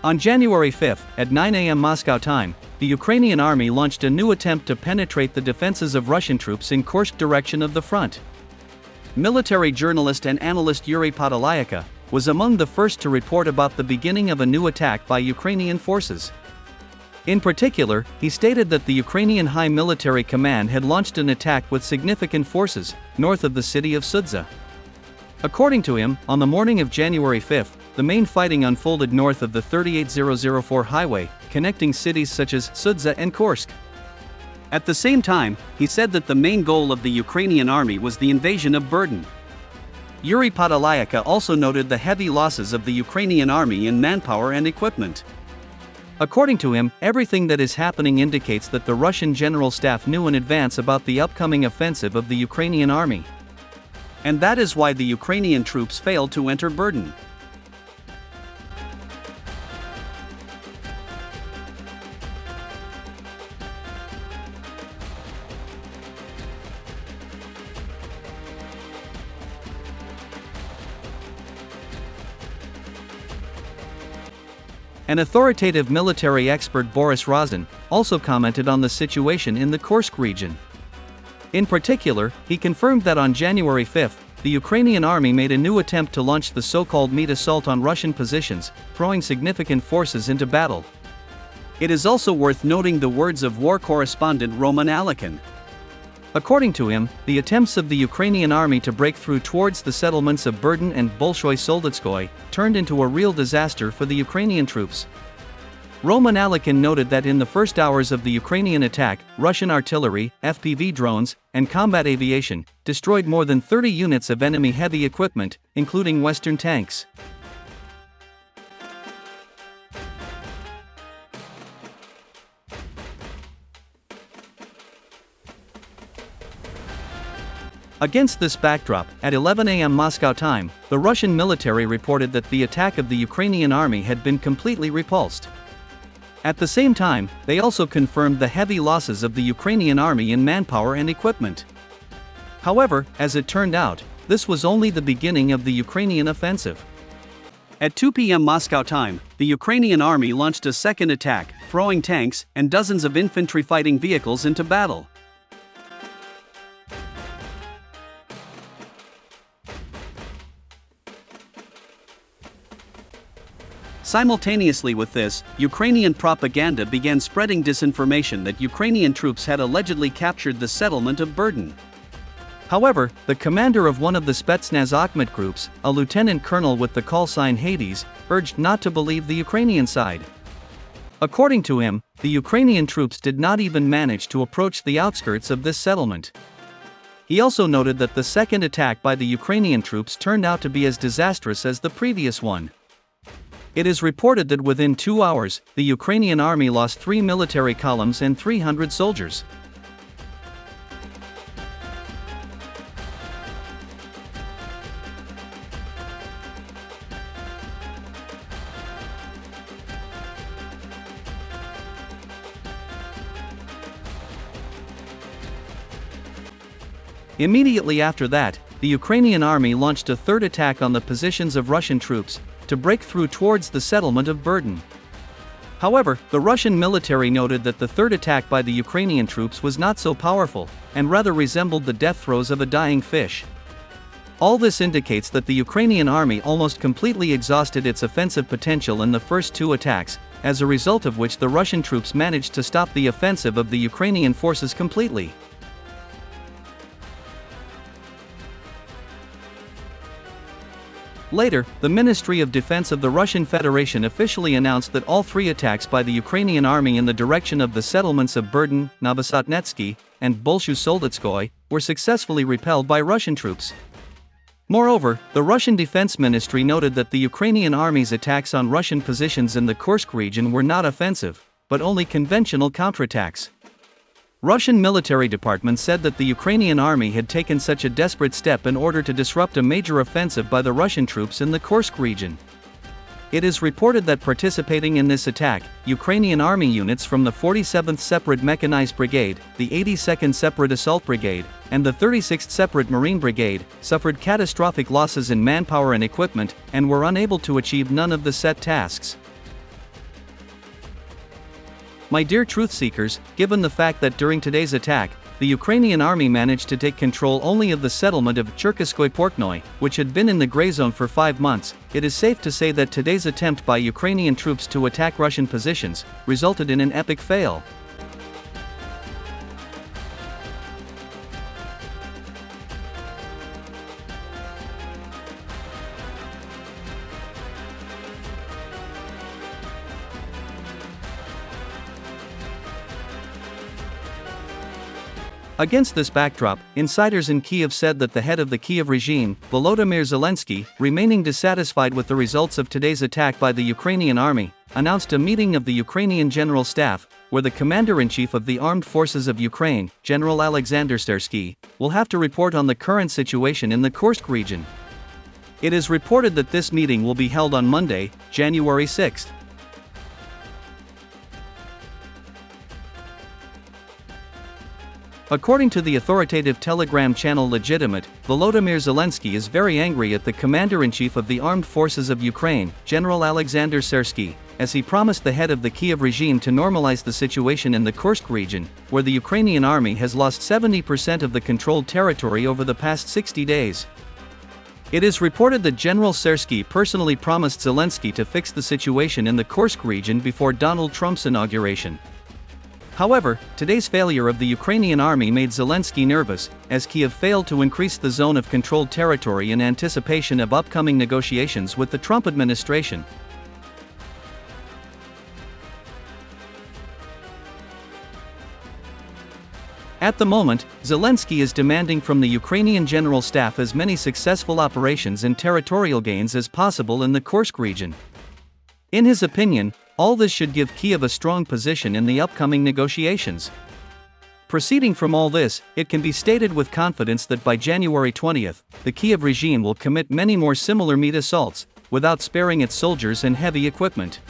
On January 5, at 9 a.m. Moscow time, the Ukrainian army launched a new attempt to penetrate the defenses of Russian troops in Kursk direction of the front. Military journalist and analyst Yuri Podolyaka was among the first to report about the beginning of a new attack by Ukrainian forces. In particular, he stated that the Ukrainian High Military Command had launched an attack with significant forces north of the city of Sudzha. According to him, on the morning of January 5, the main fighting unfolded north of the 38004 highway, connecting cities such as Sudzha and Kursk. At the same time, he said that the main goal of the Ukrainian army was the invasion of Berdyan. Yuri Podolyaka also noted the heavy losses of the Ukrainian army in manpower and equipment. According to him, everything that is happening indicates that the Russian General Staff knew in advance about the upcoming offensive of the Ukrainian army. And that is why the Ukrainian troops failed to enter Berdyan. An authoritative military expert, Boris Rozin, also commented on the situation in the Kursk region. In particular, he confirmed that on January 5, the Ukrainian army made a new attempt to launch the so-called meat assault on Russian positions, throwing significant forces into battle. It is also worth noting the words of war correspondent Roman Alekin. According to him, the attempts of the Ukrainian army to break through towards the settlements of Berdyan and Bolshoy-Soldotskoye turned into a real disaster for the Ukrainian troops. Roman Alekin noted that in the first hours of the Ukrainian attack, Russian artillery, FPV drones, and combat aviation destroyed more than 30 units of enemy heavy equipment, including Western tanks. Against this backdrop, at 11 a.m. Moscow time, the Russian military reported that the attack of the Ukrainian army had been completely repulsed. At the same time, they also confirmed the heavy losses of the Ukrainian army in manpower and equipment. However, as it turned out, this was only the beginning of the Ukrainian offensive. At 2 p.m. Moscow time, the Ukrainian army launched a second attack, throwing tanks and dozens of infantry fighting vehicles into battle. Simultaneously with this, Ukrainian propaganda began spreading disinformation that Ukrainian troops had allegedly captured the settlement of Berdyan. However, the commander of one of the Spetsnaz Akhmet groups, a lieutenant colonel with the call sign Hades, urged not to believe the Ukrainian side. According to him, the Ukrainian troops did not even manage to approach the outskirts of this settlement. He also noted that the second attack by the Ukrainian troops turned out to be as disastrous as the previous one. It is reported that within 2 hours, the Ukrainian army lost 3 military columns and 300 soldiers. Immediately after that, the Ukrainian army launched a third attack on the positions of Russian troops to break through towards the settlement of Berdyan. However, the Russian military noted that the third attack by the Ukrainian troops was not so powerful, and rather resembled the death throes of a dying fish. All this indicates that the Ukrainian army almost completely exhausted its offensive potential in the first two attacks, as a result of which the Russian troops managed to stop the offensive of the Ukrainian forces completely. Later, the Ministry of Defense of the Russian Federation officially announced that all three attacks by the Ukrainian army in the direction of the settlements of Berdyan, Novosotnetsky, and Bolshoy-Soldotskoye were successfully repelled by Russian troops. Moreover, the Russian Defense Ministry noted that the Ukrainian army's attacks on Russian positions in the Kursk region were not offensive, but only conventional counterattacks. Russian military department said that the Ukrainian army had taken such a desperate step in order to disrupt a major offensive by the Russian troops in the Kursk region. It is reported that participating in this attack, Ukrainian army units from the 47th Separate Mechanized Brigade, the 82nd Separate Assault Brigade, and the 36th Separate Marine Brigade suffered catastrophic losses in manpower and equipment and were unable to achieve none of the set tasks. My dear truth seekers, given the fact that during today's attack, the Ukrainian army managed to take control only of the settlement of Cherkaskoye Portnoy, which had been in the gray zone for 5 months, it is safe to say that today's attempt by Ukrainian troops to attack Russian positions resulted in an epic fail. Against this backdrop, insiders in Kyiv said that the head of the Kyiv regime, Volodymyr Zelensky, remaining dissatisfied with the results of today's attack by the Ukrainian army, announced a meeting of the Ukrainian General Staff, where the Commander-in-Chief of the Armed Forces of Ukraine, General Alexander Syrsky, will have to report on the current situation in the Kursk region. It is reported that this meeting will be held on Monday, January 6. According to the authoritative Telegram channel Legitimate, Volodymyr Zelensky is very angry at the Commander-in-Chief of the Armed Forces of Ukraine, General Alexander Syrsky, as he promised the head of the Kyiv regime to normalize the situation in the Kursk region, where the Ukrainian army has lost 70% of the controlled territory over the past 60 days. It is reported that General Syrsky personally promised Zelensky to fix the situation in the Kursk region before Donald Trump's inauguration. However, today's failure of the Ukrainian army made Zelensky nervous, as Kyiv failed to increase the zone of controlled territory in anticipation of upcoming negotiations with the Trump administration. At the moment, Zelensky is demanding from the Ukrainian General Staff as many successful operations and territorial gains as possible in the Kursk region. In his opinion, all this should give Kyiv a strong position in the upcoming negotiations. Proceeding from all this, it can be stated with confidence that by January 20th, the Kyiv regime will commit many more similar meat assaults, without sparing its soldiers and heavy equipment.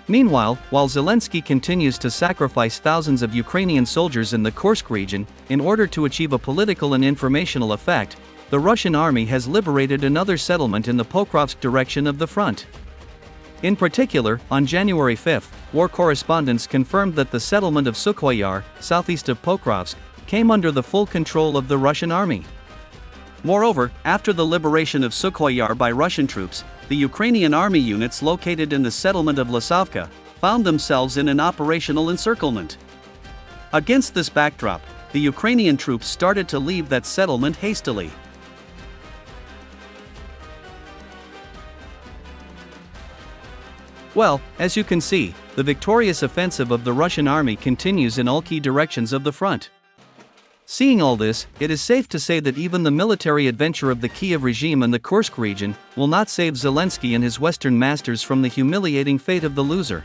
Meanwhile, while Zelensky continues to sacrifice thousands of Ukrainian soldiers in the Kursk region in order to achieve a political and informational effect, the Russian army has liberated another settlement in the Pokrovsk direction of the front. In particular, on January 5, war correspondents confirmed that the settlement of Sukhoy Yar, southeast of Pokrovsk, came under the full control of the Russian army. Moreover, after the liberation of Sukhoy Yar by Russian troops, the Ukrainian army units located in the settlement of Lasovka found themselves in an operational encirclement. Against this backdrop, the Ukrainian troops started to leave that settlement hastily. Well, as you can see, the victorious offensive of the Russian army continues in all key directions of the front. Seeing all this, it is safe to say that even the military adventure of the Kyiv regime and the Kursk region will not save Zelensky and his Western masters from the humiliating fate of the loser.